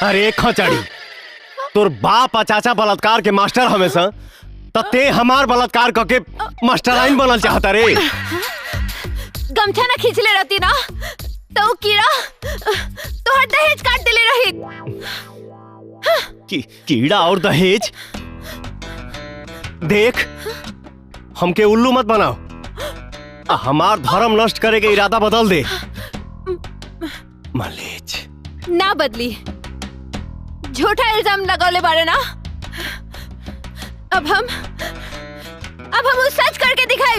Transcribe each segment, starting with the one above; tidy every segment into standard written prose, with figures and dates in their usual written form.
अरे खचड़ी, तोर बाप आ चाचा बलात्कार के मास्टर हमेशा ते हमार बलात्कार करके मास्टराइन बनल चाहता रे। गमछा ना खींच ले रहती ना तो कीड़ा तो हर दहेज काट दिले रही। कीड़ा और दहेज? देख, हमके उल्लू मत बनाओ। हमार धर्म नष्ट करे के इरादा बदल दे। मलेच ना बदली, झूठा इल्जाम लगौले बारे ना। अब हम सच करके दिखाए।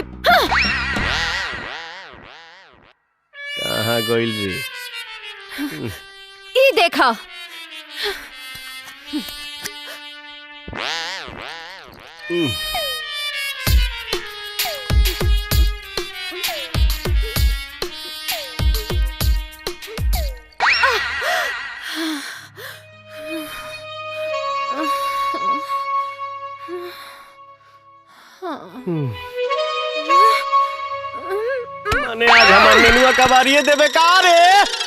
कहाँ गइल रे? ई देखा। मैंने आज हमारे नेनुआ का बारिये देवे का रे?